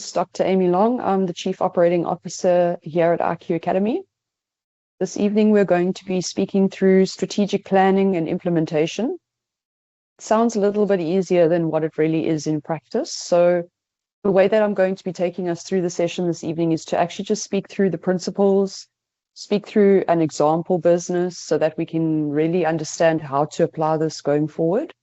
is Dr. Amy Long. I'm the Chief Operating Officer here at IQ Academy. This evening, we're going to be speaking through strategic planning and implementation. It sounds a little bit easier than what it really is in practice. So the way that I'm going to be taking us through the session this evening is to actually just speak through the principles, speak through an example business so that we can really understand how to apply this going forward.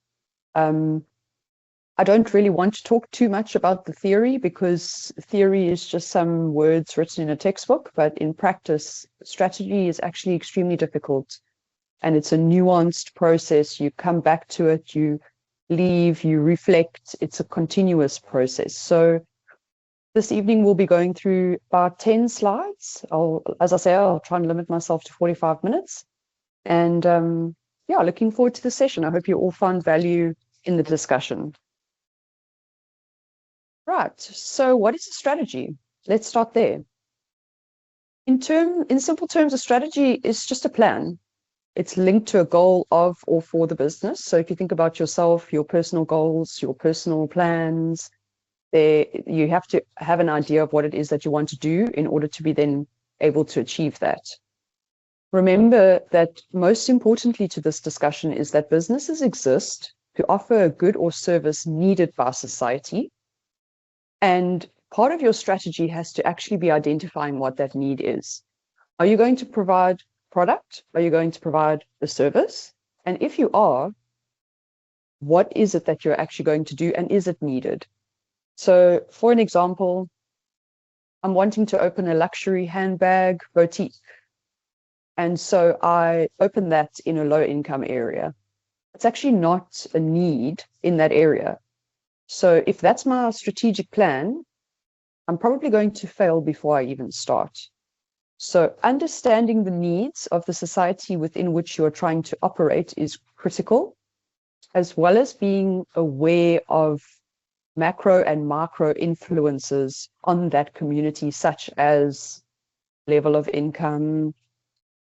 I don't really want to talk too much about the theory because theory is just some words written in a textbook, but in practice, strategy is actually extremely difficult and it's a nuanced process. You come back to it, you leave, you reflect. It's a continuous process. So this evening we'll be going through about 10 slides. As I say, I'll try and limit myself to 45 minutes. And yeah, looking forward to the session. I hope you all found value in the discussion. Right, so what is a strategy? Let's start there. In simple terms, a strategy is just a plan. It's linked to a goal of or for the business. So if you think about yourself, your personal goals, your personal plans, you have to have an idea of what it is that you want to do in order to be then able to achieve that. Remember that most importantly to this discussion is that businesses exist to offer a good or service needed by society. And part of your strategy has to actually be identifying what that need is. Are you going to provide product? Are you going to provide the service? And if you are, what is it that you're actually going to do and is it needed? So for an example, I'm wanting to open a luxury handbag boutique. And so I open that in a low income area. It's actually not a need in that area. So if that's my strategic plan, I'm probably going to fail before I even start. So understanding the needs of the society within which you're trying to operate is critical, as well as being aware of macro and micro influences on that community, such as level of income,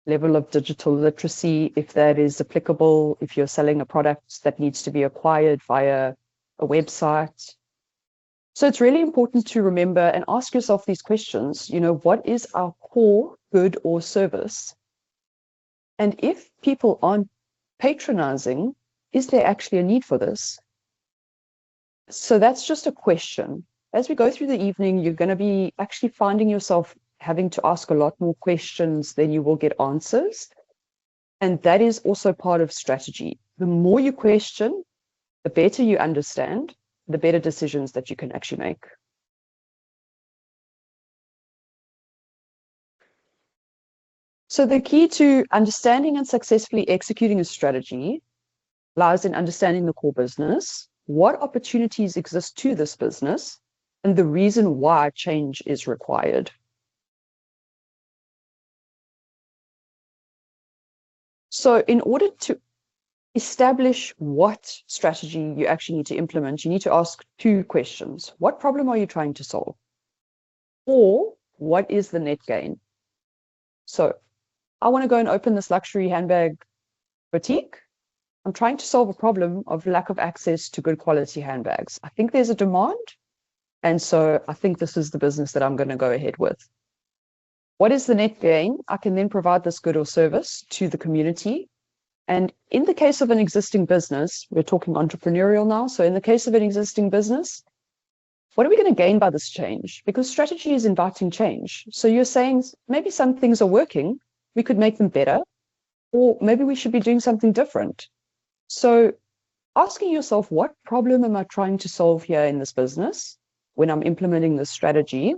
level of digital literacy, if that is applicable, if you're selling a product that needs to be acquired via a website. So it's really important to remember and ask yourself these questions. What is our core good or service? And if people aren't patronizing, is there actually a need for this? So that's just a question. As we go through the evening, you're going to be actually finding yourself having to ask a lot more questions than you will get answers. And that is also part of strategy. The more you question, the better you understand, the better decisions that you can actually make. So the key to understanding and successfully executing a strategy lies in understanding the core business, what opportunities exist to this business, and the reason why change is required. So in order to establish what strategy you actually need to implement, you need to ask two questions. What problem are you trying to solve? Or what is the net gain? So I want to go and open this luxury handbag boutique. I'm trying to solve a problem of lack of access to good quality handbags. I think there's a demand. And so I think this is the business that I'm going to go ahead with. What is the net gain? I can then provide this good or service to the community. And in the case of an existing business, we're talking entrepreneurial now. So in the case of an existing business, what are we going to gain by this change? Because strategy is inviting change. So you're saying maybe some things are working, we could make them better, or maybe we should be doing something different. So asking yourself, what problem am I trying to solve here in this business when I'm implementing this strategy?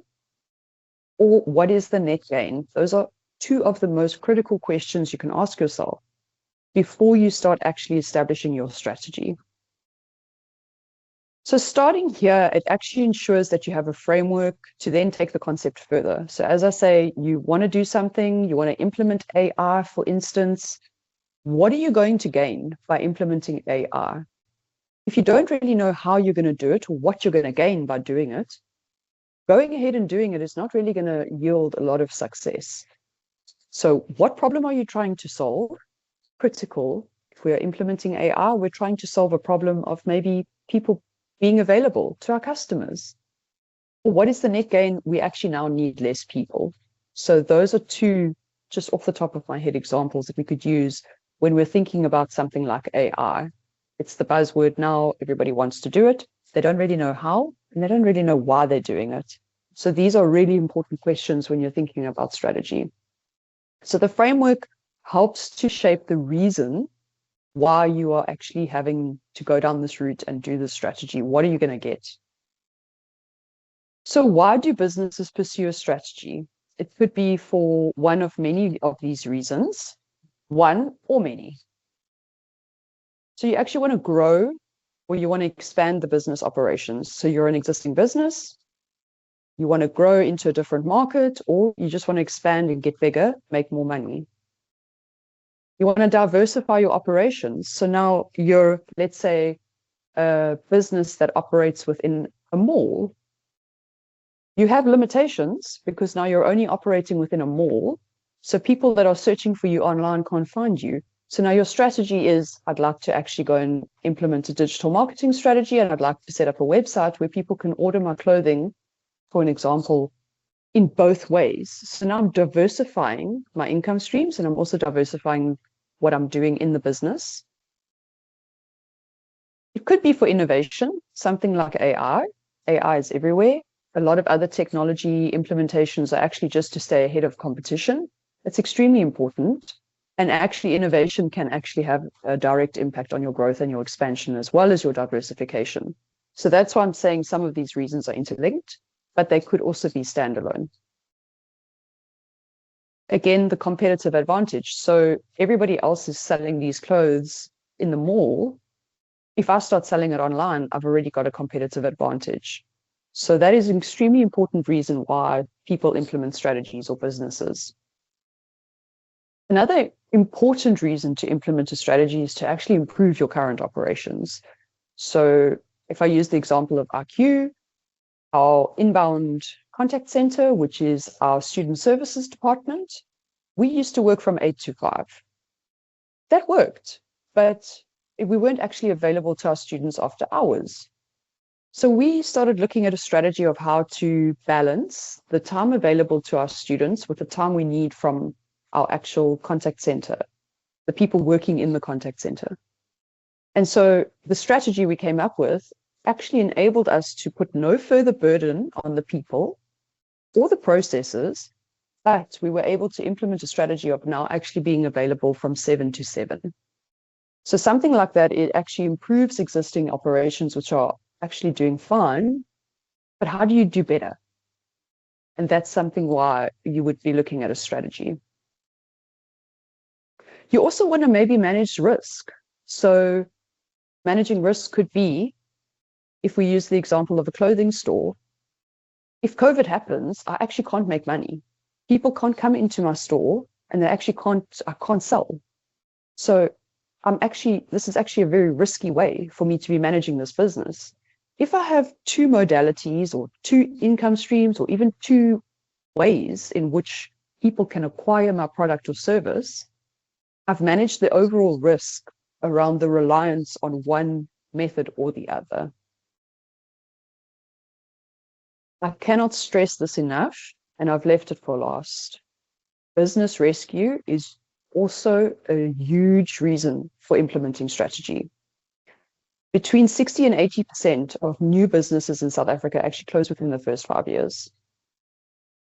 Or what is the net gain? Those are two of the most critical questions you can ask yourself before you start actually establishing your strategy. So starting here, it actually ensures that you have a framework to then take the concept further. So as I say, you want to do something, you want to implement AI, for instance. What are you going to gain by implementing AI? If you don't really know how you're going to do it or what you're going to gain by doing it, going ahead and doing it is not really going to yield a lot of success. So what problem are you trying to solve? Critical. If we're implementing AI, we're trying to solve a problem of maybe people being available to our customers. What is the net gain? We actually now need less people. So those are two, just off the top of my head, examples that we could use when we're thinking about something like AI. It's the buzzword now. Everybody wants to do it. They don't really know how, and they don't really know why they're doing it. So these are really important questions when you're thinking about strategy. So the framework helps to shape the reason why you are actually having to go down this route and do this strategy. What are you going to get? So why do businesses pursue a strategy? It could be for one of many of these reasons, one or many. So you actually want to grow, or you want to expand the business operations. So you're an existing business, you want to grow into a different market, or you just want to expand and get bigger, make more money. You want to diversify your operations. So now you're, let's say, a business that operates within a mall. You have limitations because now you're only operating within a mall. So people that are searching for you online can't find you. So now your strategy is, I'd like to actually go and implement a digital marketing strategy, and I'd like to set up a website where people can order my clothing, for an example, in both ways. So now I'm diversifying my income streams, and I'm also diversifying what I'm doing in the business. It could be for innovation, something like AI. AI is everywhere. A lot of other technology implementations are actually just to stay ahead of competition. It's extremely important. And actually, innovation can actually have a direct impact on your growth and your expansion, as well as your diversification. So that's why I'm saying some of these reasons are interlinked, but they could also be standalone. Again, the competitive advantage. So everybody else is selling these clothes in the mall. If I start selling it online, I've already got a competitive advantage. So that is an extremely important reason why people implement strategies or businesses. Another important reason to implement a strategy is to actually improve your current operations. So if I use the example of IQ, our inbound contact center, which is our student services department, we used to work from 8 to 5. That worked, but we weren't actually available to our students after hours. So we started looking at a strategy of how to balance the time available to our students with the time we need from our actual contact center, the people working in the contact center. And so the strategy we came up with actually enabled us to put no further burden on the people or the processes, but we were able to implement a strategy of now actually being available from 7 to 7. So something like that, it actually improves existing operations, which are actually doing fine, but how do you do better? And that's something why you would be looking at a strategy. You also want to maybe manage risk. So managing risk could be, if we use the example of a clothing store, if COVID happens, I actually can't make money. People can't come into my store and I can't sell. So this is actually a very risky way for me to be managing this business. If I have two modalities or two income streams or even two ways in which people can acquire my product or service, I've managed the overall risk around the reliance on one method or the other. I cannot stress this enough, and I've left it for last. Business rescue is also a huge reason for implementing strategy. Between 60 and 80% of new businesses in South Africa actually close within the first 5 years.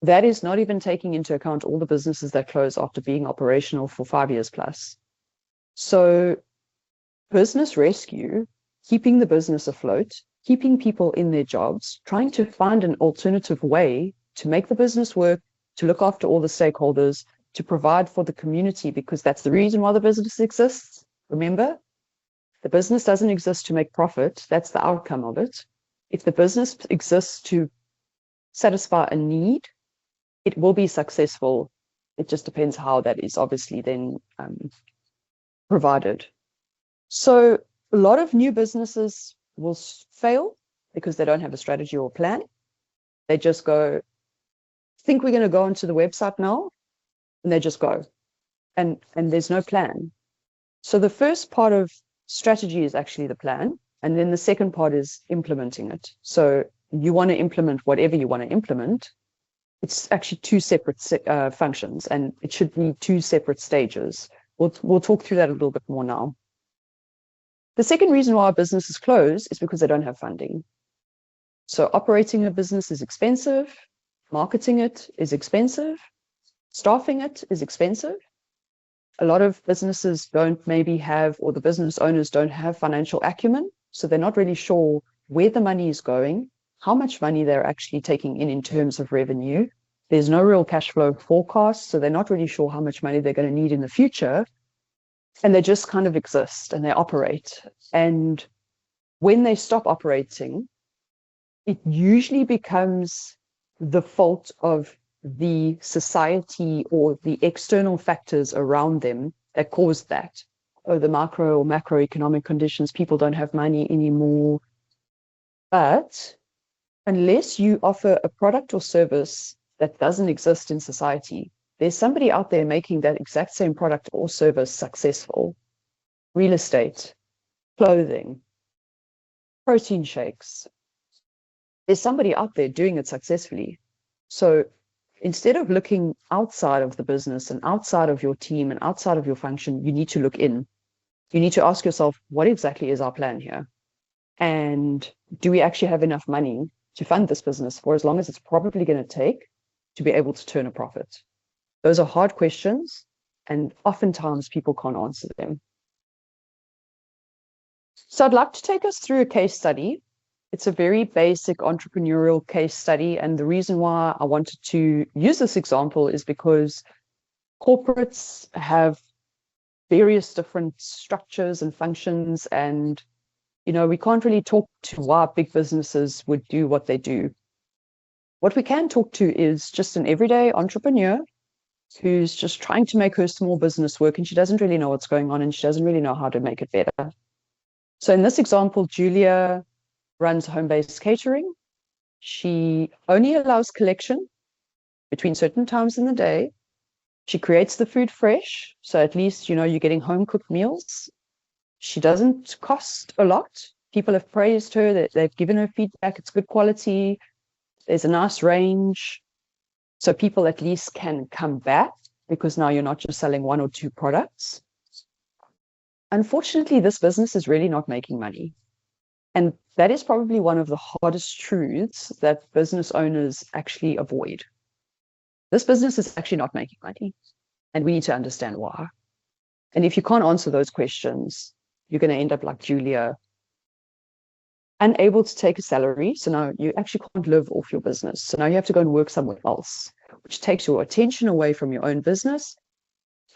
That is not even taking into account all the businesses that close after being operational for 5 years plus. So business rescue, keeping the business afloat, keeping people in their jobs, trying to find an alternative way to make the business work, to look after all the stakeholders, to provide for the community, because that's the reason why the business exists. Remember, the business doesn't exist to make profit. That's the outcome of it. If the business exists to satisfy a need, it will be successful. It just depends how that is obviously then provided. So a lot of new businesses will fail because they don't have a strategy or plan. They just go, think we're going to go onto the website now, and they just go. And there's no plan. So the first part of strategy is actually the plan. And then the second part is implementing it. So you want to implement whatever you want to implement, it's actually two separate functions, and it should be two separate stages. We'll talk through that a little bit more now. The second reason why our business is closed is because they don't have funding. So operating a business is expensive, marketing it is expensive, staffing it is expensive. A lot of businesses don't maybe have, or the business owners don't have financial acumen, so they're not really sure where the money is going, how much money they're actually taking in terms of revenue. There's no real cash flow forecast, so they're not really sure how much money they're going to need in the future. And they just kind of exist and they operate. And when they stop operating, it usually becomes the fault of the society or the external factors around them that caused that. Oh, the micro or macroeconomic conditions, people don't have money anymore. But unless you offer a product or service that doesn't exist in society, there's somebody out there making that exact same product or service successful. Real estate, clothing, protein shakes. There's somebody out there doing it successfully. So instead of looking outside of the business and outside of your team and outside of your function, you need to look in. You need to ask yourself, what exactly is our plan here? And do we actually have enough money to fund this business for as long as it's probably going to take to be able to turn a profit? Those are hard questions, and oftentimes people can't answer them. So I'd like to take us through a case study. It's a very basic entrepreneurial case study, and the reason why I wanted to use this example is because corporates have various different structures and functions, and we can't really talk to why big businesses would do what they do. What we can talk to is just an everyday entrepreneur who's just trying to make her small business work, and she doesn't really know what's going on, and she doesn't really know how to make it better. So in this example, Julia runs home-based catering. She only allows collection between certain times in the day. She creates the food fresh, so at least you're getting home-cooked meals. She doesn't cost a lot. People have praised her, that they've given her feedback, it's good quality, there's a nice range. So people at least can come back because now you're not just selling one or two products. Unfortunately, this business is really not making money. And that is probably one of the hardest truths that business owners actually avoid. This business is actually not making money, and we need to understand why. And if you can't answer those questions, you're going to end up like Julia, unable to take a salary. So now you actually can't live off your business. So now you have to go and work somewhere else, which takes your attention away from your own business,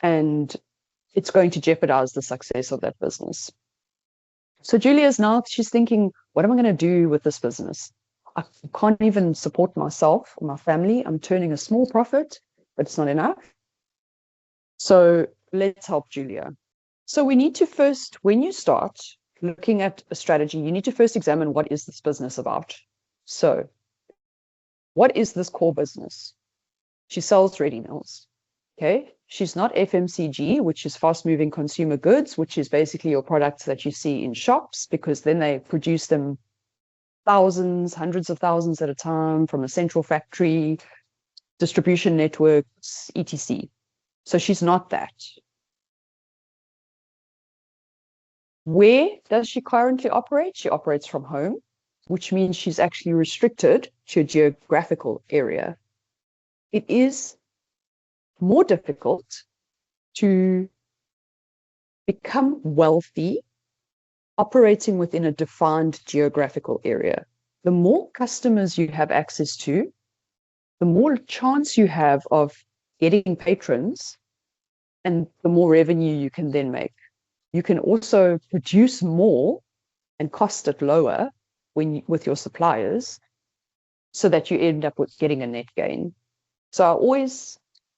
and it's going to jeopardize the success of that business. So Julia's now, she's thinking, what am I going to do with this business? I can't even support myself or my family. I'm turning a small profit, but it's not enough. So let's help Julia. So we need to first, when you start looking at a strategy, you need to first examine, what is this business about? So what is this core business? She sells ready meals. Okay. She's not FMCG, which is fast moving consumer goods, which is basically your products that you see in shops, because then they produce them thousands, hundreds of thousands at a time from a central factory, distribution networks, etc. So she's not that. Where does she currently operate? She operates from home, which means she's actually restricted to a geographical area. It is more difficult to become wealthy operating within a defined geographical area. The more customers you have access to, the more chance you have of getting patrons, and the more revenue you can then make. You can also produce more and cost it lower with your suppliers, so that you end up with getting a net gain. So I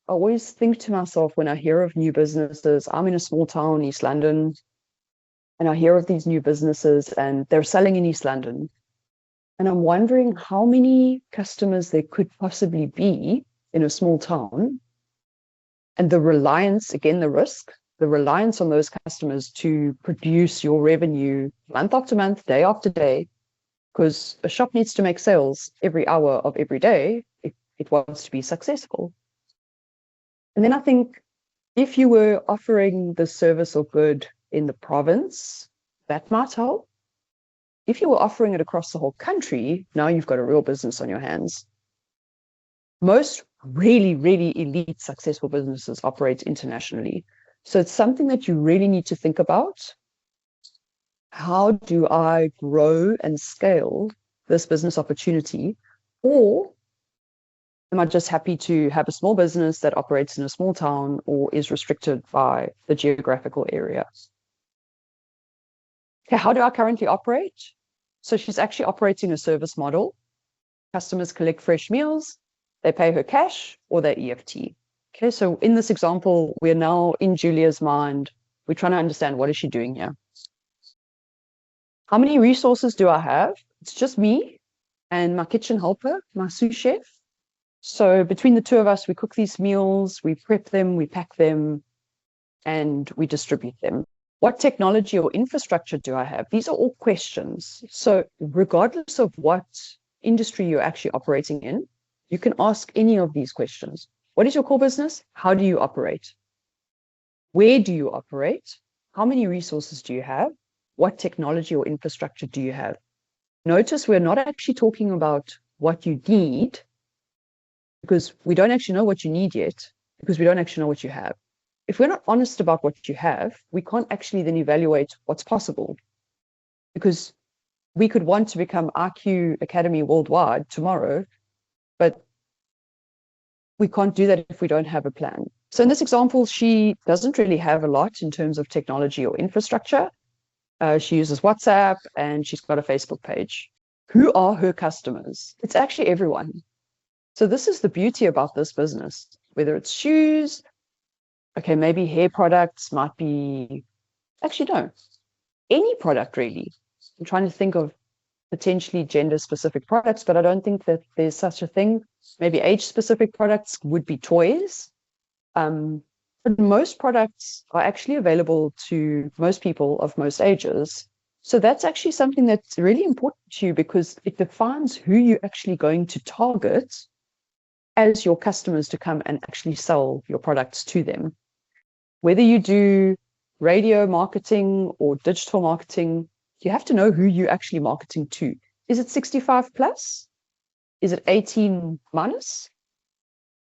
always think to myself, when I hear of new businesses, I'm in a small town, East London, and I hear of these new businesses and they're selling in East London. And I'm wondering how many customers there could possibly be in a small town, and the reliance, again, the risk, the reliance on those customers to produce your revenue month after month, day after day. because a shop needs to make sales every hour of every day if it wants to be successful. And then I think if you were offering the service or good in the province, that might help. If you were offering it across the whole country, now you've got a real business on your hands. Most really, really elite successful businesses operate internationally. So it's something that you really need to think about. How do I grow and scale this business opportunity? Or am I just happy to have a small business that operates in a small town or is restricted by the geographical area? Okay, how do I currently operate? So she's actually operating a service model. Customers collect fresh meals, they pay her cash or they EFT. Okay, so in this example, we're now in Julia's mind. We're trying to understand, what is she doing here? How many resources do I have? It's just me and my kitchen helper, my sous chef. So between the two of us, we cook these meals, we prep them, we pack them, and we distribute them. What technology or infrastructure do I have? These are all questions. So regardless of what industry you're actually operating in, you can ask any of these questions. What is your core business? How do you operate? Where do you operate? How many resources do you have? What technology or infrastructure do you have? Notice we're not actually talking about what you need, because we don't actually know what you need yet, because we don't actually know what you have. If we're not honest about what you have, we can't actually then evaluate what's possible, because we could want to become RQ Academy worldwide tomorrow, but we can't do that if we don't have a plan. So in this example, she doesn't really have a lot in terms of technology or infrastructure. She uses WhatsApp and she's got a Facebook page. Who are her customers? It's actually everyone. So this is the beauty about this business, whether it's shoes, okay, maybe hair products might be, actually no, any product really. I'm trying to think of potentially gender-specific products, but I don't think that there's such a thing. Maybe age-specific products would be toys. But most products are actually available to most people of most ages. So that's actually something that's really important to you, because it defines who you're actually going to target as your customers to come and actually sell your products to them. Whether you do radio marketing or digital marketing, you have to know who you're actually marketing to. Is it 65 plus? Is it 18 minus?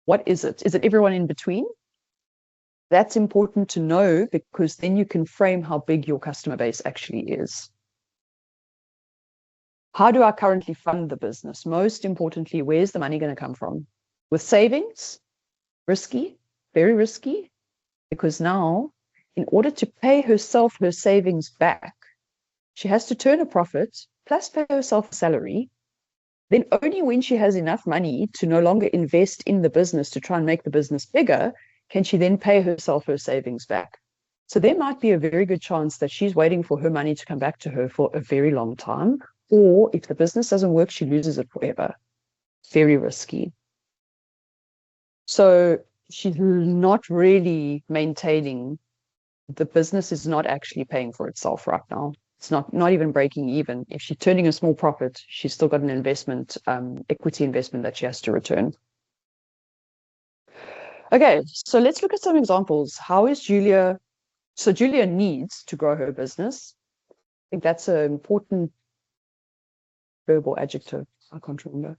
What is it? Is it everyone in between? That's important to know, because then you can frame how big your customer base actually is. How do I currently fund the business? Most importantly, where's the money going to come from? With savings? Risky, very risky, because now, in order to pay herself her savings back, she has to turn a profit plus pay herself a salary. Then only when she has enough money to no longer invest in the business to try and make the business bigger, can she then pay herself her savings back. So there might be a very good chance that she's waiting for her money to come back to her for a very long time, or if the business doesn't work, she loses it forever. Very risky. So she's not really maintaining, the business is not actually paying for itself right now. It's not even breaking even. If she's turning a small profit, she's still got an investment, equity investment that she has to return. Okay, so let's look at some examples. How is Julia? So Julia needs to grow her business. I think that's an important verb or adjective. I can't remember.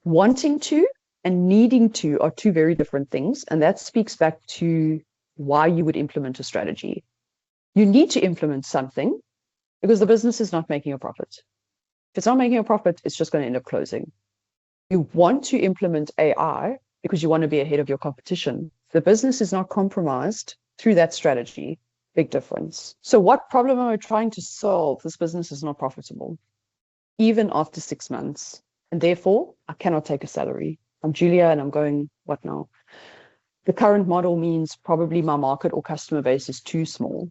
Wanting to and needing to are two very different things. And that speaks back to why you would implement a strategy. You need to implement something because the business is not making a profit. If it's not making a profit, it's just going to end up closing. You want to implement AI because you want to be ahead of your competition. The business is not compromised through that strategy. Big difference. So what problem am I trying to solve? This business is not profitable, even after 6 months. And therefore, I cannot take a salary. I'm Julia and I'm going, what now? The current model means probably my market or customer base is too small.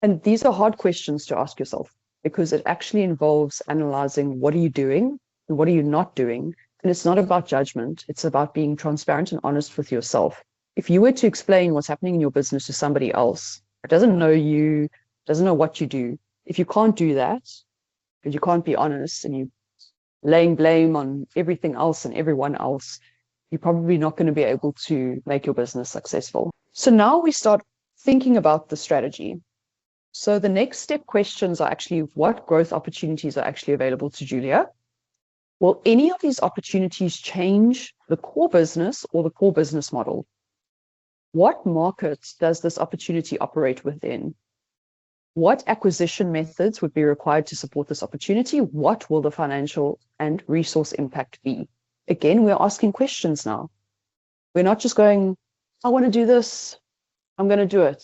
And these are hard questions to ask yourself, because it actually involves analyzing what are you doing and what are you not doing. And it's not about judgment. It's about being transparent and honest with yourself. If you were to explain what's happening in your business to somebody else that doesn't know you, doesn't know what you do, if you can't do that, because you can't be honest and you laying blame on everything else and everyone else, you're probably not going to be able to make your business successful. So now we start thinking about the strategy. So the next step questions are actually, what growth opportunities are actually available to Julia? Will any of these opportunities change the core business or the core business model? What market does this opportunity operate within? What acquisition methods would be required to support this opportunity? What will the financial and resource impact be? Again, we're asking questions now. We're not just going, I want to do this, I'm going to do it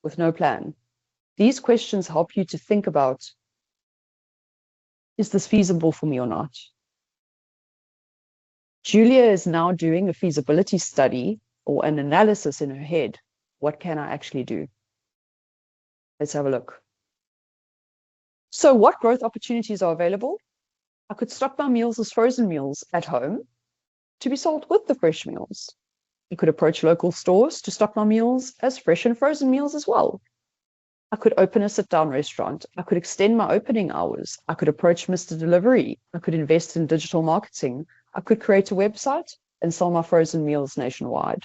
with no plan. These questions help you to think about, is this feasible for me or not? Julia is now doing a feasibility study or an analysis in her head. What can I actually do? Let's have a look. So what growth opportunities are available? I could stock my meals as frozen meals at home to be sold with the fresh meals. I could approach local stores to stock my meals as fresh and frozen meals as well. I could open a sit-down restaurant. I could extend my opening hours. I could approach Mr. Delivery. I could invest in digital marketing. I could create a website and sell my frozen meals nationwide.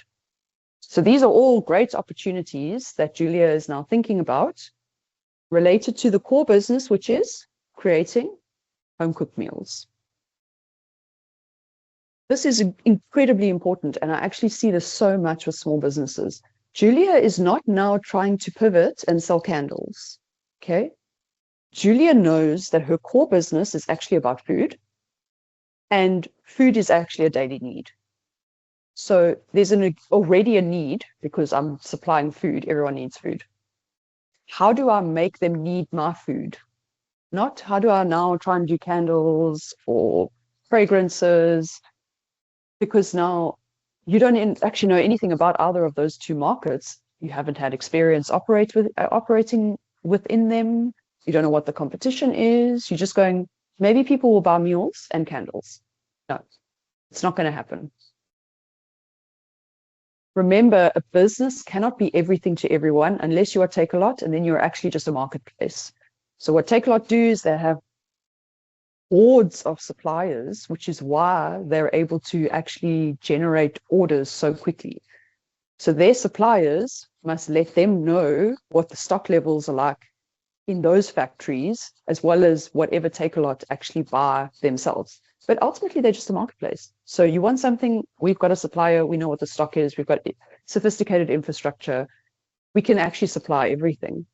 So these are all great opportunities that Julia is now thinking about related to the core business, which is creating home-cooked meals. This is incredibly important, and I actually see this so much with small businesses. Julia is not now trying to pivot and sell candles, okay? Julia knows that her core business is actually about food, and food is actually a daily need. So there's already a need because I'm supplying food. Everyone needs food. How do I make them need my food? Not how do I now try and do candles or fragrances, because now you don't actually know anything about either of those two markets. You haven't had experience operating within them. You don't know what the competition is. You're just going, maybe people will buy mules and candles. No, it's not going to happen. Remember, a business cannot be everything to everyone unless you are Takealot, and then you're actually just a marketplace. So what Takealot do is they have hordes of suppliers, which is why they're able to actually generate orders so quickly. So their suppliers must let them know what the stock levels are like in those factories, as well as whatever Takealot actually buy themselves. But ultimately, they're just a marketplace. So you want something, we've got a supplier, we know what the stock is, we've got sophisticated infrastructure, we can actually supply everything.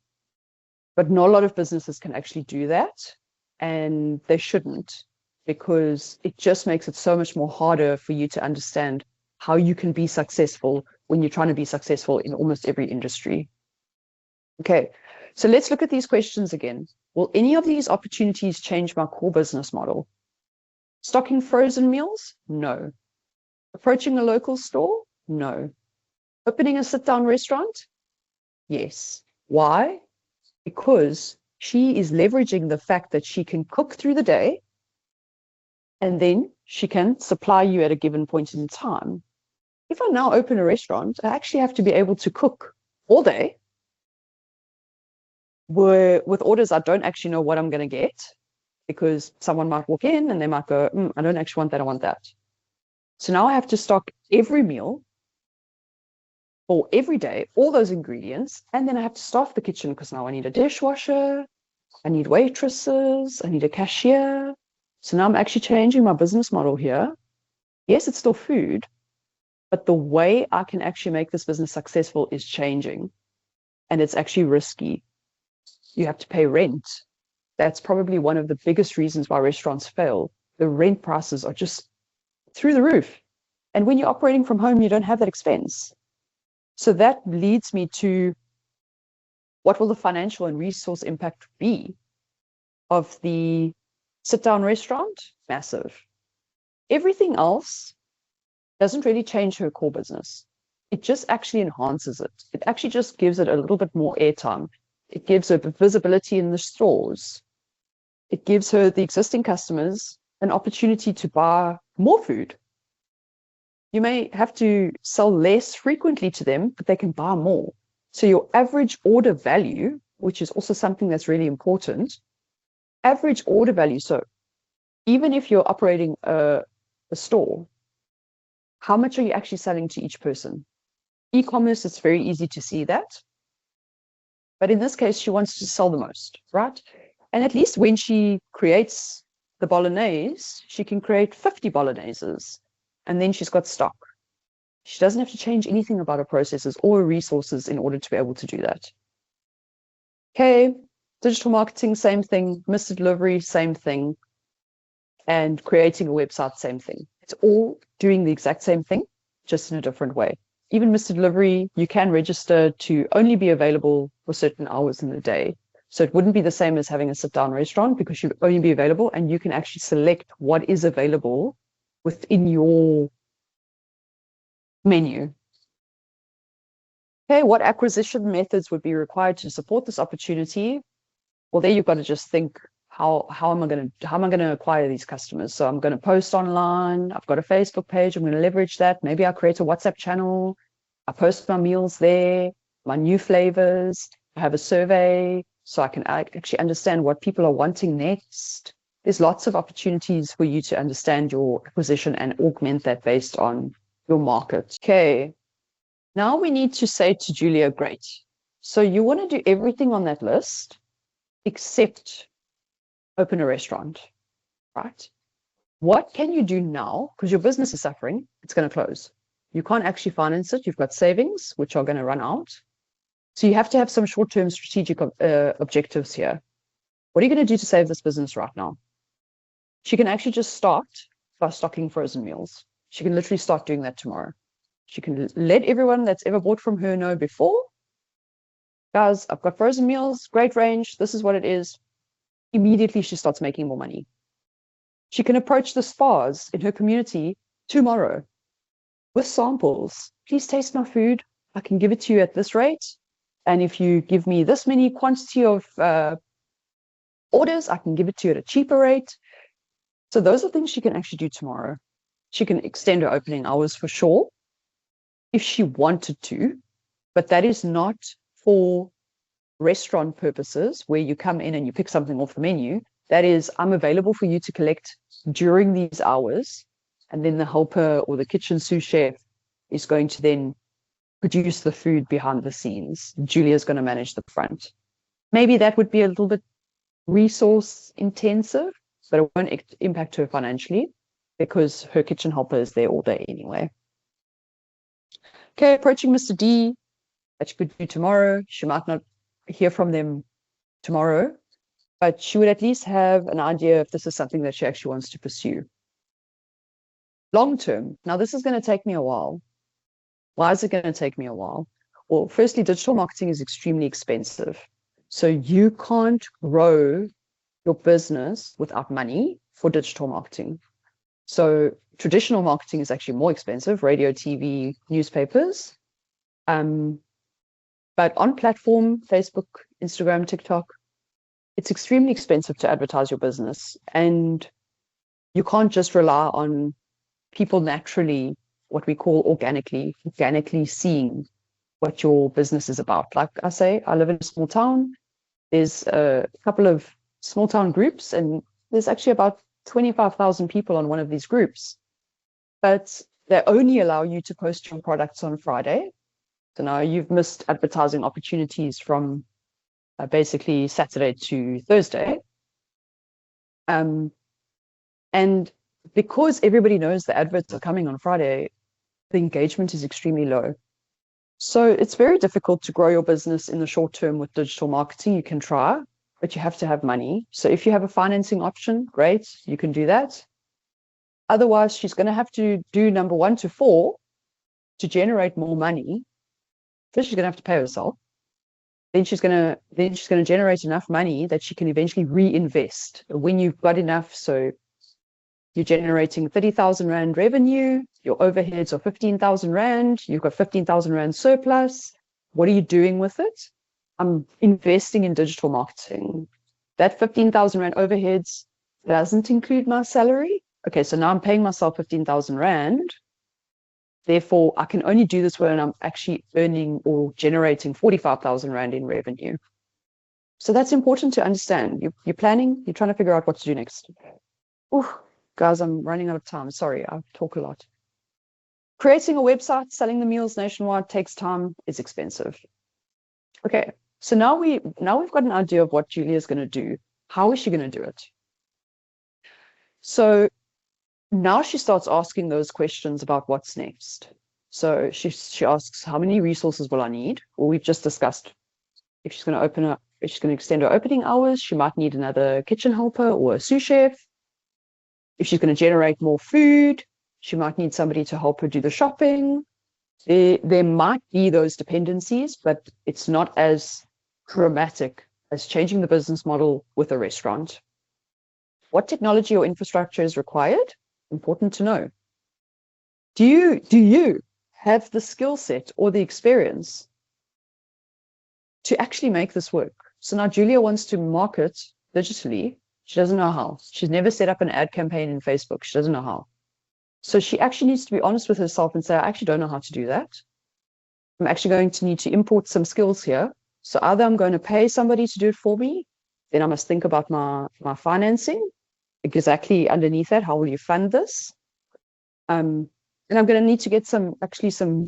But not a lot of businesses can actually do that, and they shouldn't, because it just makes it so much more harder for you to understand how you can be successful when you're trying to be successful in almost every industry. Okay, so let's look at these questions again. Will any of these opportunities change my core business model? Stocking frozen meals? No. Approaching a local store? No. Opening a sit-down restaurant? Yes. Why? Because she is leveraging the fact that she can cook through the day, and then she can supply you at a given point in time. If I now open a restaurant, I actually have to be able to cook all day with orders I don't actually know what I'm going to get, because someone might walk in and they might go, I don't actually want that, I want that. So now I have to stock every meal for every day, all those ingredients, and then I have to staff the kitchen because now I need a dishwasher, I need waitresses, I need a cashier. So now I'm actually changing my business model here. Yes, it's still food, but the way I can actually make this business successful is changing, and it's actually risky. You have to pay rent. That's probably one of the biggest reasons why restaurants fail. The rent prices are just through the roof. And when you're operating from home, you don't have that expense. So that leads me to, what will the financial and resource impact be of the sit-down restaurant? Massive. Everything else doesn't really change her core business. It just actually enhances it. It actually just gives it a little bit more airtime. It gives her visibility in the stores. It gives her, the existing customers, an opportunity to buy more food. You may have to sell less frequently to them, but they can buy more. So your average order value, which is also something that's really important, average order value. So even if you're operating a store, how much are you actually selling to each person? E-commerce, it's very easy to see that. But in this case, she wants to sell the most, right? And at least when she creates the bolognese, she can create 50 bologneses, and then she's got stock. She doesn't have to change anything about her processes or her resources in order to be able to do that. Okay, digital marketing, same thing. Mr. Delivery, same thing. And creating a website, same thing. It's all doing the exact same thing, just in a different way. Even Mr. Delivery, you can register to only be available for certain hours in the day. So it wouldn't be the same as having a sit-down restaurant, because you'd only be available and you can actually select what is available within your menu. Okay, what acquisition methods would be required to support this opportunity? Well, there you've got to just think, how am I going to acquire these customers? So I'm going to post online. I've got a Facebook page. I'm going to leverage that. Maybe I'll create a WhatsApp channel. I post my meals there, my new flavors. I have a survey so I can actually understand what people are wanting next. There's lots of opportunities for you to understand your acquisition and augment that based on your market. Okay. Now we need to say to Julia, great. So you want to do everything on that list except open a restaurant, right? What can you do now? Because your business is suffering, it's going to close. You can't actually finance it. You've got savings, which are going to run out. So you have to have some short-term strategic objectives here. What are you going to do to save this business right now? She can actually just start by stocking frozen meals. She can literally start doing that tomorrow. She can let everyone that's ever bought from her know before, guys, I've got frozen meals, great range, this is what it is. Immediately she starts making more money. She can approach the spas in her community tomorrow with samples. Please taste my food. I can give it to you at this rate. And if you give me this many quantity of orders, I can give it to you at a cheaper rate. So those are things she can actually do tomorrow. She can extend her opening hours for sure, if she wanted to, but that is not for restaurant purposes where you come in and you pick something off the menu. That is, I'm available for you to collect during these hours, and then the helper or the kitchen sous chef is going to then produce the food behind the scenes. Julia's going to manage the front. Maybe that would be a little bit resource intensive, but it won't impact her financially because her kitchen helper is there all day anyway. Okay, approaching Mr. D, that she could do tomorrow. She might not hear from them tomorrow, but she would at least have an idea if this is something that she actually wants to pursue. Long term, now this is going to take me a while. Why is it going to take me a while? Well, firstly, digital marketing is extremely expensive. So you can't grow your business without money for digital marketing. So traditional marketing is actually more expensive, radio, TV, newspapers. But on platform, Facebook, Instagram, TikTok, it's extremely expensive to advertise your business. And you can't just rely on people naturally, what we call organically seeing what your business is about. Like I say, I live in a small town. There's a couple of small town groups, and there's actually about 25,000 people on one of these groups. But they only allow you to post your products on Friday. So now you've missed advertising opportunities from basically Saturday to Thursday. And because everybody knows the adverts are coming on Friday, the engagement is extremely low. So it's very difficult to grow your business in the short term with digital marketing. You can try, but you have to have money. So if you have a financing option, great, you can do that. Otherwise, she's going to have to do number 1 to 4 to generate more money. First, she's going to have to pay herself. Then she's going to generate enough money that she can eventually reinvest. When you've got enough, so you're generating 30,000 Rand revenue, your overheads are 15,000 Rand, you've got 15,000 Rand surplus. What are you doing with it? I'm investing in digital marketing. That 15,000 Rand overheads doesn't include my salary. Okay, so now I'm paying myself 15,000 Rand. Therefore, I can only do this when I'm actually earning or generating 45,000 Rand in revenue. So that's important to understand. You're planning, you're trying to figure out what to do next. Oh, guys, I'm running out of time. Sorry, I talk a lot. Creating a website, selling the meals nationwide takes time, is expensive. Okay, so now we've got an idea of what Julia's going to do. How is she going to do it? So now she starts asking those questions about what's next. So she asks, how many resources will I need? Well, we've just discussed if she's going to if she's going to extend her opening hours, she might need another kitchen helper or a sous chef. If she's going to generate more food, she might need somebody to help her do the shopping. There might be those dependencies, but it's not as dramatic as changing the business model with a restaurant. What technology or infrastructure is required? Important to know. Do you have the skill set or the experience to actually make this work? So now Julia wants to market digitally. She doesn't know how. She's never set up an ad campaign in Facebook. She doesn't know how. So she actually needs to be honest with herself and say, I actually don't know how to do that. I'm actually going to need to import some skills here. So either I'm going to pay somebody to do it for me, then I must think about my financing. Exactly underneath that, how will you fund this? And I'm going to need to get some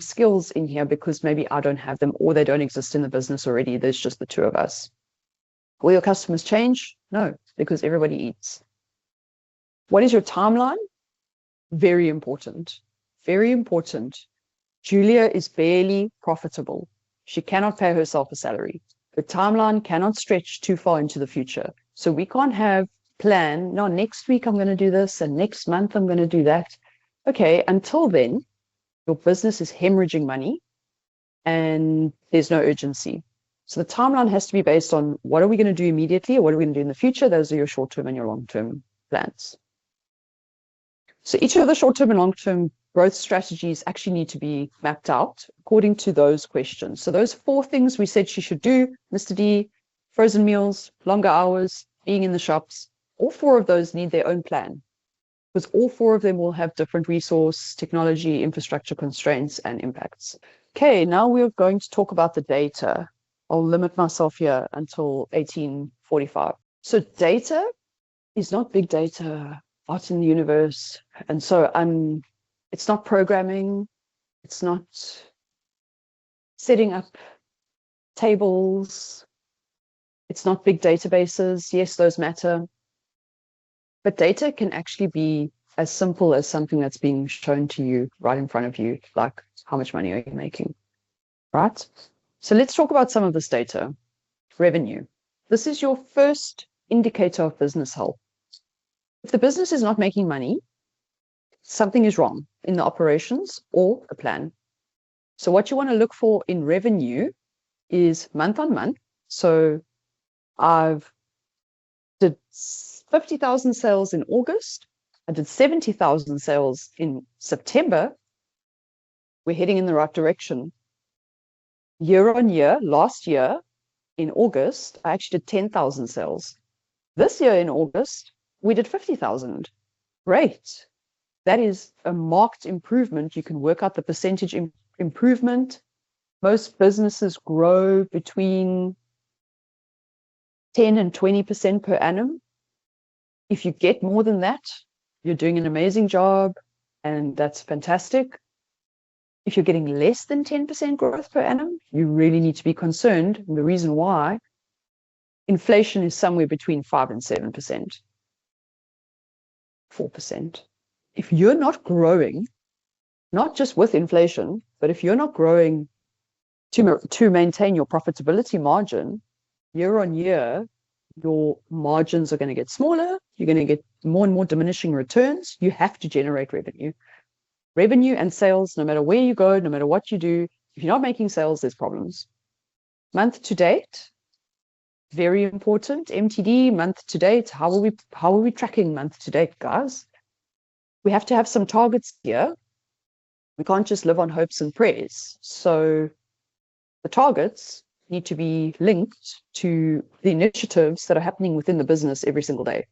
skills in here because maybe I don't have them or they don't exist in the business already. There's just the two of us. Will your customers change? No, because everybody eats. What is your timeline? Very important. Very important. Julia is barely profitable. She cannot pay herself a salary. The timeline cannot stretch too far into the future. So we can't have plan, no, next week I'm going to do this and next month I'm going to do that. Okay, until then, your business is hemorrhaging money and there's no urgency. So the timeline has to be based on what are we going to do immediately or what are we going to do in the future? Those are your short-term and your long-term plans. So each of the short-term and long-term growth strategies actually need to be mapped out according to those questions. So those 4 things we said she should do, Mr. D, frozen meals, longer hours, being in the shops, all 4 of those need their own plan because all 4 of them will have different resource, technology, infrastructure constraints and impacts. Okay, now we're going to talk about the data. I'll limit myself here until 1845. So data is not big data out in the universe. And so it's not programming. It's not setting up tables. It's not big databases. Yes, those matter. But data can actually be as simple as something that's being shown to you right in front of you, like how much money are you making, right? So let's talk about some of this data. Revenue. This is your first indicator of business health. If the business is not making money, something is wrong in the operations or the plan. So what you want to look for in revenue is month on month. So I've did 50,000 sales in August. I did 70,000 sales in September. We're heading in the right direction. Year on year, last year in August, I actually did 10,000 sales. This year in August, we did 50,000. Great. That is a marked improvement. You can work out the percentage improvement. Most businesses grow between 10 and 20% per annum. If you get more than that, you're doing an amazing job, and that's fantastic. If you're getting less than 10% growth per annum, you really need to be concerned. And the reason why, inflation is somewhere between 5 and 7%, 4%. If you're not growing, not just with inflation, but if you're not growing to maintain your profitability margin, year on year, your margins are going to get smaller. You're going to get more and more diminishing returns. You have to generate revenue. Revenue and sales, no matter where you go, no matter what you do, if you're not making sales, there's problems. Month to date, very important. MTD, month to date. How are we tracking month to date, guys? We have to have some targets here. We can't just live on hopes and prayers. So the targets need to be linked to the initiatives that are happening within the business every single day.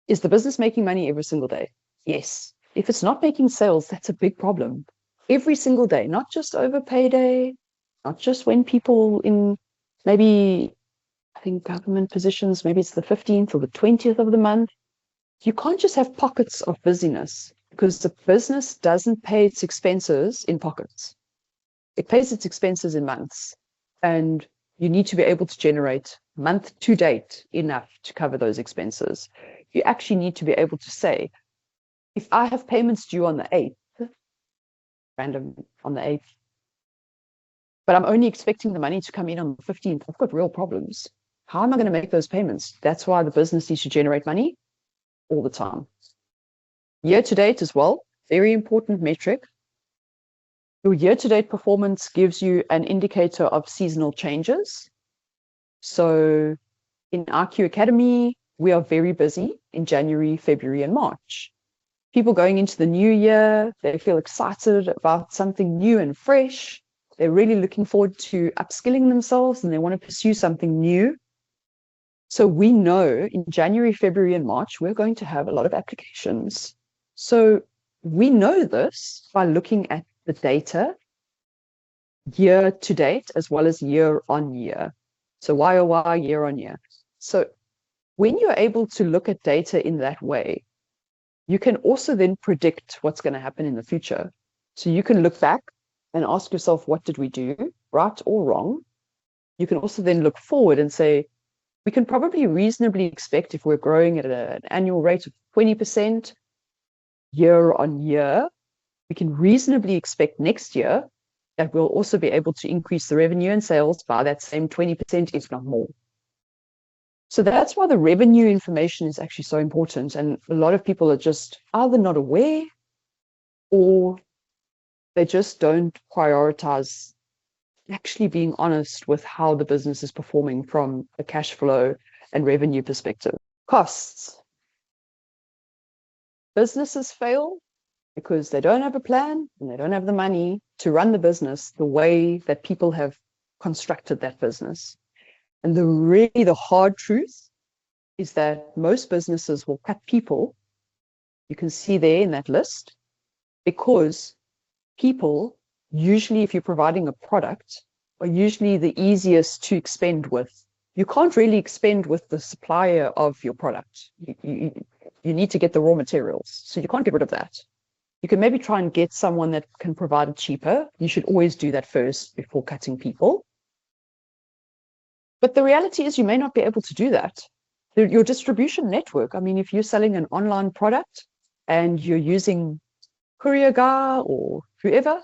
Is the business making money every single day? Yes. If it's not making sales, that's a big problem. Every single day, not just over payday, not just when people in maybe, I think government positions, maybe it's the 15th or the 20th of the month. You can't just have pockets of busyness because the business doesn't pay its expenses in pockets. It pays its expenses in months. And you need to be able to generate month to date enough to cover those expenses. You actually need to be able to say, if I have payments due on the 8th, random on the 8th, but I'm only expecting the money to come in on the 15th, I've got real problems. How am I going to make those payments? That's why the business needs to generate money all the time. Year to date as well, very important metric. Your year to date performance gives you an indicator of seasonal changes. So in RQ Academy, we are very busy in January, February, and March. People going into the new year, they feel excited about something new and fresh. They're really looking forward to upskilling themselves and they want to pursue something new. So we know in January, February, and March, we're going to have a lot of applications. So we know this by looking at the data year to date as well as year on year. So YOY, year on year. So when you're able to look at data in that way, you can also then predict what's going to happen in the future. So you can look back and ask yourself, what did we do, right or wrong? You can also then look forward and say, we can probably reasonably expect if we're growing at an annual rate of 20% year on year, we can reasonably expect next year that we'll also be able to increase the revenue and sales by that same 20%, if not more. So that's why the revenue information is actually so important. And a lot of people are just either not aware or they just don't prioritize actually being honest with how the business is performing from a cash flow and revenue perspective. Costs. Businesses fail because they don't have a plan and they don't have the money to run the business the way that people have constructed that business. And the hard truth is that most businesses will cut people, you can see there in that list, because people, usually if you're providing a product, are usually the easiest to expend with. You can't really expend with the supplier of your product. You need to get the raw materials, so you can't get rid of that. You can maybe try and get someone that can provide it cheaper. You should always do that first before cutting people. But the reality is you may not be able to do that. Your distribution network, I mean, if you're selling an online product and you're using Courier Guy or whoever,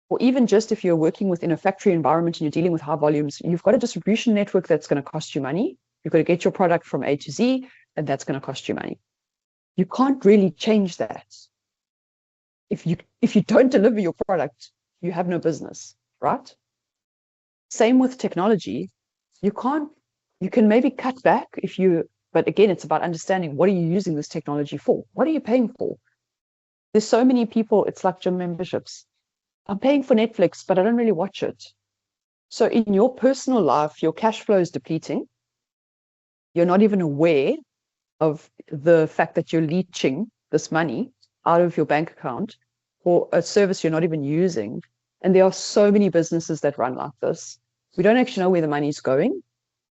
or even just if you're working within a factory environment and you're dealing with high volumes, you've got a distribution network that's going to cost you money. You've got to get your product from A to Z, and that's going to cost you money. You can't really change that. If you don't deliver your product, you have no business, right? Same with technology. You can maybe cut back but again, it's about understanding, what are you using this technology for? What are you paying for? There's so many people, it's like gym memberships. I'm paying for Netflix, but I don't really watch it. So in your personal life, your cash flow is depleting. You're not even aware of the fact that you're leeching this money out of your bank account for a service you're not even using. And there are so many businesses that run like this. We don't actually know where the money's going.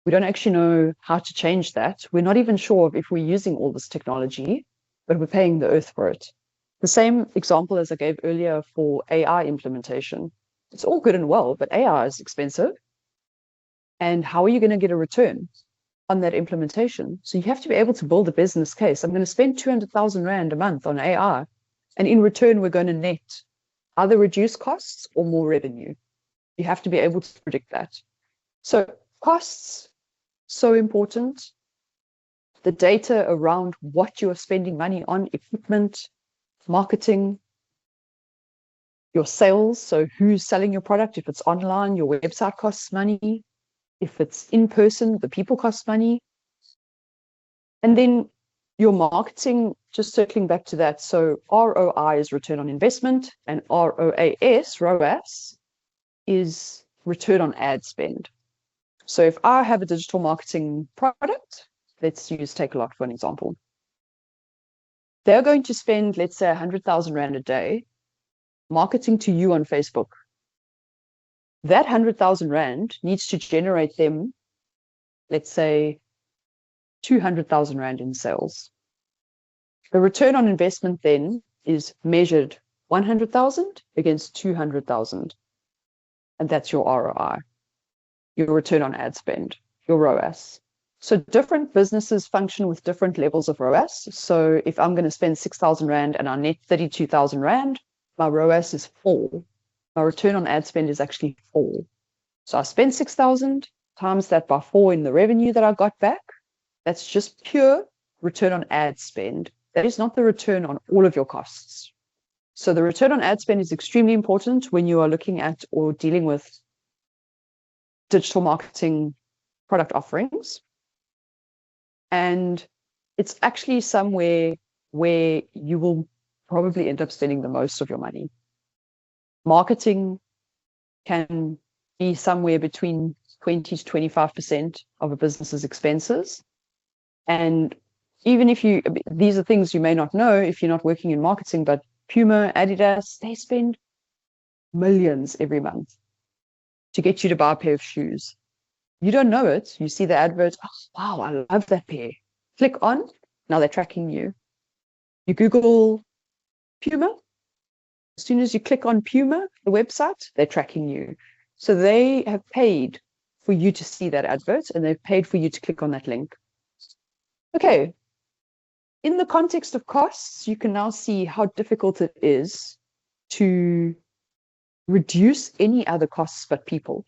We don't actually know how to change that. We're not even sure if we're using all this technology, but we're paying the earth for it. The same example as I gave earlier for AI implementation. It's all good and well, but AI is expensive. And how are you going to get a return on that implementation? So you have to be able to build a business case. I'm going to spend 200,000 Rand a month on AI. And in return, we're going to net either reduce costs or more revenue. You have to be able to predict that. So costs, so important. The data around what you are spending money on, equipment, marketing, your sales, so who's selling your product. If it's online, your website costs money. If it's in person, the people cost money. And then your marketing, just circling back to that. So ROI is return on investment, and ROAS is return on ad spend. So if I have a digital marketing product, let's use Takealot for an example. They're going to spend, let's say, 100,000 Rand a day marketing to you on Facebook. That 100,000 Rand needs to generate them, let's say, 200,000 Rand in sales. The return on investment then is measured 100,000 against 200,000. And that's your ROI, your return on ad spend, your ROAS. So different businesses function with different levels of ROAS. So if I'm going to spend 6,000 Rand and I net 32,000 Rand, my ROAS is 4. My return on ad spend is actually 4. So I spent 6,000 times that by 4 in the revenue that I got back. That's just pure return on ad spend. That is not the return on all of your costs. So the return on ad spend is extremely important when you are looking at or dealing with digital marketing product offerings. And it's actually somewhere where you will probably end up spending the most of your money. Marketing can be somewhere between 20 to 25% of a business's expenses. And even if these are things you may not know if you're not working in marketing, but Puma, Adidas, they spend millions every month to get you to buy a pair of shoes. You don't know it. You see the adverts. Oh, wow, I love that pair. Click on. Now they're tracking you. You Google Puma. As soon as you click on Puma, the website, they're tracking you. So they have paid for you to see that advert, and they've paid for you to click on that link. Okay. In the context of costs, you can now see how difficult it is to reduce any other costs but people.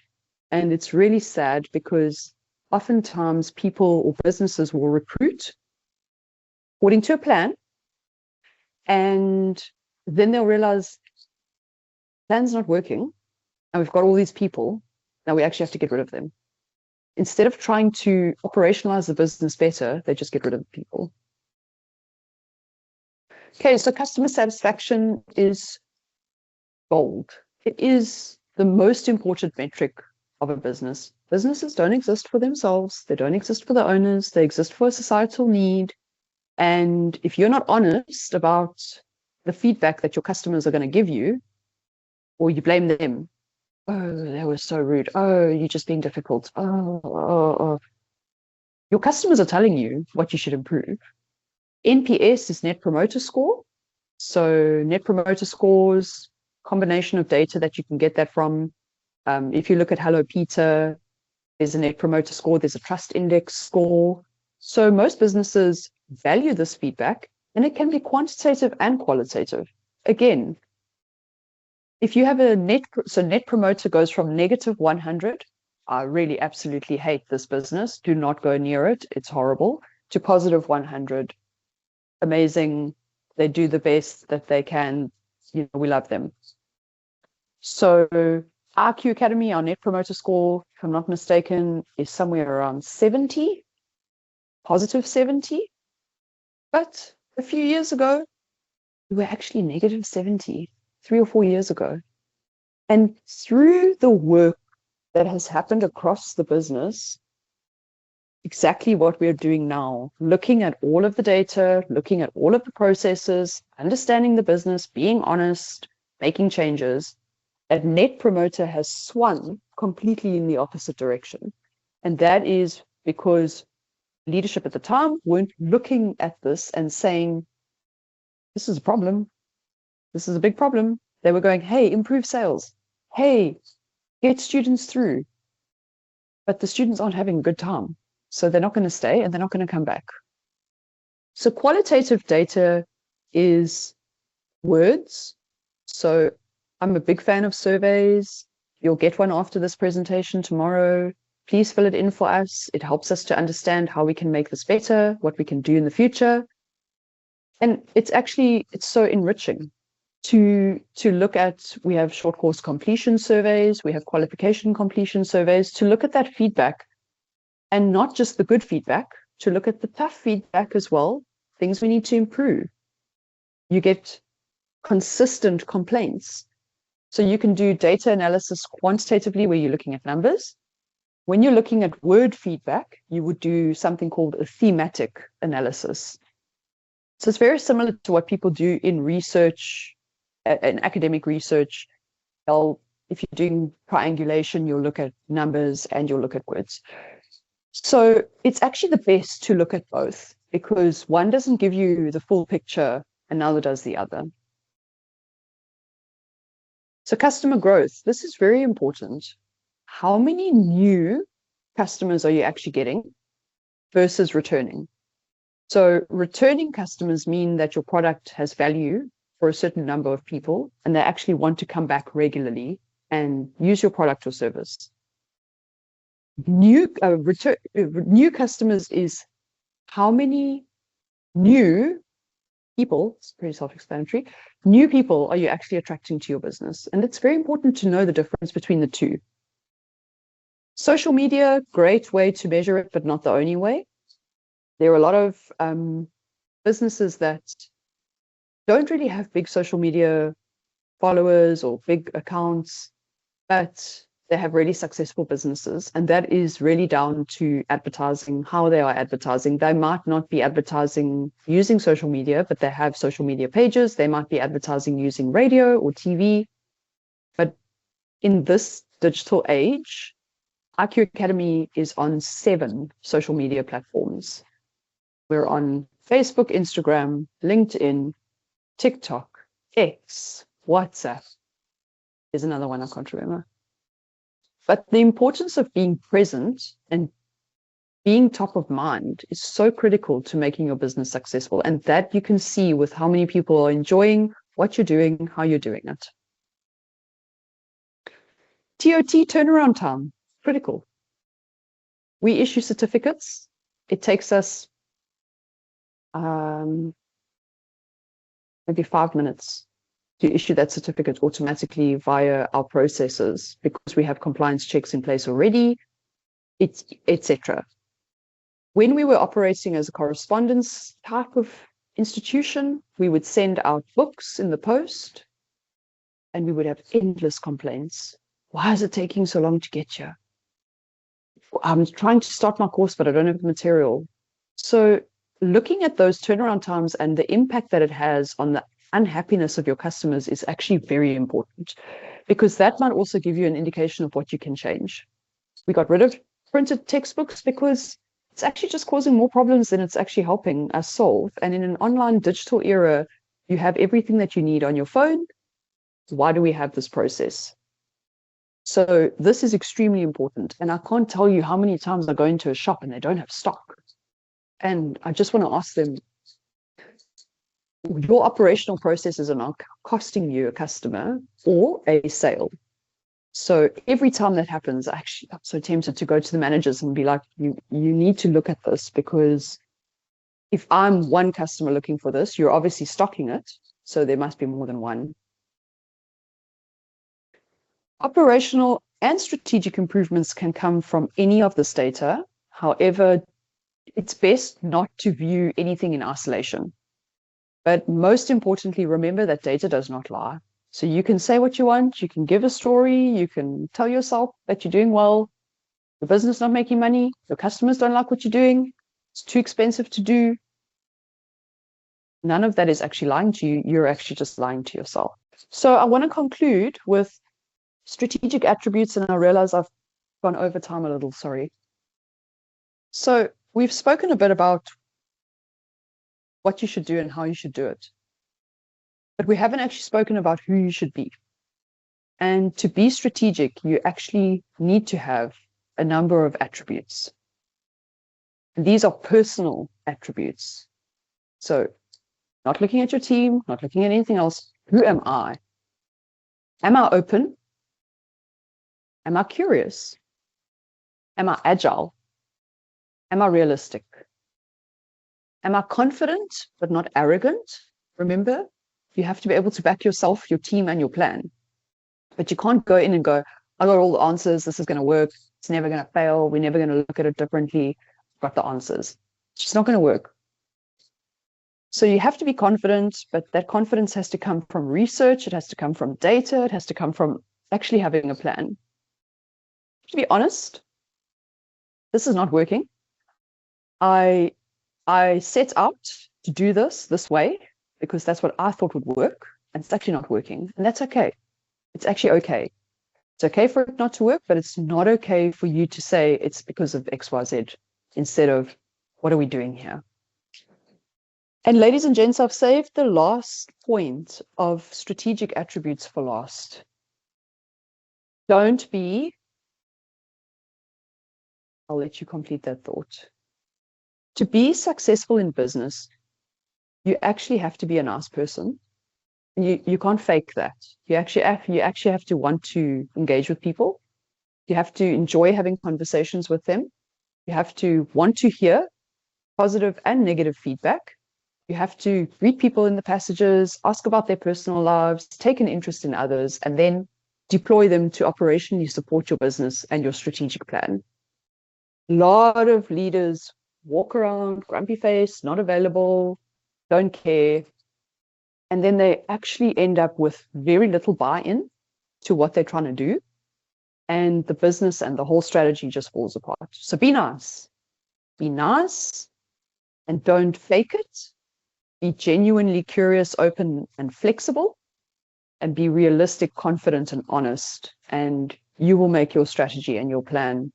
And it's really sad because oftentimes people or businesses will recruit according to a plan, and then they'll realize plan's not working, and we've got all these people, now we actually have to get rid of them. Instead of trying to operationalize the business better, they just get rid of the people. Okay, so customer satisfaction is gold. It is the most important metric of a business. Businesses don't exist for themselves. They don't exist for the owners. They exist for a societal need. And if you're not honest about the feedback that your customers are going to give you, or you blame them, oh, they were so rude. Oh, you're just being difficult. Oh. Your customers are telling you what you should improve. NPS is Net Promoter Score. So Net Promoter Scores, combination of data that you can get that from. If you look at Hello Peter, there's a Net Promoter Score, there's a Trust Index score. So most businesses value this feedback, and it can be quantitative and qualitative. Again, if you have a Net Promoter goes from negative 100, I really absolutely hate this business, do not go near it, it's horrible, to positive 100, amazing, they do the best that they can, we love them. So RQ Academy, our Net Promoter Score, if I'm not mistaken, is somewhere around 70, positive 70. But a few years ago, we were actually negative 70, 3 or 4 years ago. And through the work that has happened across the business, exactly what we're doing now, looking at all of the data, looking at all of the processes, understanding the business, being honest, making changes, that Net Promoter has swung completely in the opposite direction. And that is because leadership at the time weren't looking at this and saying, this is a problem. This is a big problem. They were going, hey, improve sales. Hey, get students through. But the students aren't having a good time. So they're not going to stay and they're not going to come back. So qualitative data is words. So I'm a big fan of surveys. You'll get one after this presentation tomorrow. Please fill it in for us. It helps us to understand how we can make this better, what we can do in the future. And it's so enriching to look at, we have short course completion surveys, we have qualification completion surveys, to look at that feedback, and not just the good feedback, to look at the tough feedback as well, things we need to improve. You get consistent complaints. So you can do data analysis quantitatively where you're looking at numbers. When you're looking at word feedback, you would do something called a thematic analysis. So it's very similar to what people do in research, in academic research. If you're doing triangulation, you'll look at numbers and you'll look at words. So it's actually the best to look at both, because one doesn't give you the full picture and neither does the other. So customer growth, this is very important. How many new customers are you actually getting versus returning? So returning customers mean that your product has value for a certain number of people and they actually want to come back regularly and use your product or service. New customers is how many new people, it's pretty self-explanatory, new people are you actually attracting to your business? And it's very important to know the difference between the two. Social media, great way to measure it, but not the only way. There are a lot of businesses that don't really have big social media followers or big accounts, but they have really successful businesses. And that is really down to advertising, how they are advertising. They might not be advertising using social media, but they have social media pages. They might be advertising using radio or TV. But in this digital age, IQ Academy is on 7 social media platforms. We're on Facebook, Instagram, LinkedIn, TikTok, X, WhatsApp. There's another one I can't remember. But the importance of being present and being top of mind is so critical to making your business successful. And that you can see with how many people are enjoying what you're doing, how you're doing it. TOT turnaround time, critical. We issue certificates. It takes us maybe 5 minutes to issue that certificate automatically via our processes because we have compliance checks in place already, etc. When we were operating as a correspondence type of institution, we would send out books in the post and we would have endless complaints. Why is it taking so long to get here? I'm trying to start my course, but I don't have the material. So looking at those turnaround times and the impact that it has on the unhappiness of your customers is actually very important because that might also give you an indication of what you can change. We got rid of printed textbooks because it's actually just causing more problems than it's actually helping us solve. And in an online digital era, you have everything that you need on your phone. Why do we have this process? So this is extremely important. And I can't tell you how many times I go into a shop and they don't have stock. And I just want to ask them, your operational processes are not costing you a customer or a sale. So every time that happens, actually, I'm so tempted to go to the managers and be like, you need to look at this because if I'm one customer looking for this, you're obviously stocking it. So there must be more than one. Operational and strategic improvements can come from any of this data. However, it's best not to view anything in isolation. But most importantly, remember that data does not lie. So you can say what you want, you can give a story, you can tell yourself that you're doing well, your business is not making money, your customers don't like what you're doing, it's too expensive to do. None of that is actually lying to you, you're actually just lying to yourself. So I want to conclude with strategic attributes, and I realize I've gone over time a little, sorry. So we've spoken a bit about what you should do and how you should do it. But we haven't actually spoken about who you should be. And to be strategic, you actually need to have a number of attributes. And these are personal attributes. So not looking at your team, not looking at anything else. Who am I? Am I open? Am I curious? Am I agile? Am I realistic? Am I confident but not arrogant? Remember, you have to be able to back yourself, your team, and your plan. But you can't go in and go, I got all the answers, this is going to work, it's never going to fail, we're never going to look at it differently, I've got the answers. It's just not going to work. So you have to be confident, but that confidence has to come from research, it has to come from data, it has to come from actually having a plan. To be honest, this is not working. I set out to do this way because that's what I thought would work, and it's actually not working, and that's okay. It's actually okay. It's okay for it not to work, but it's not okay for you to say it's because of XYZ instead of what are we doing here? And ladies and gents, I've saved the last point of strategic attributes for last. Don't be, I'll let you complete that thought. To be successful in business, you actually have to be a nice person. You can't fake that. You actually have to want to engage with people. You have to enjoy having conversations with them. You have to want to hear positive and negative feedback. You have to greet people in the passages, ask about their personal lives, take an interest in others, and then deploy them to operationally support your business and your strategic plan. A lot of leaders walk around, grumpy face, not available, don't care. And then they actually end up with very little buy-in to what they're trying to do. And the business and the whole strategy just falls apart. So be nice. Be nice and don't fake it. Be genuinely curious, open, and flexible. And be realistic, confident, and honest. And you will make your strategy and your plan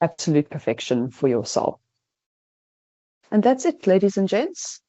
absolute perfection for yourself. And that's it, ladies and gents.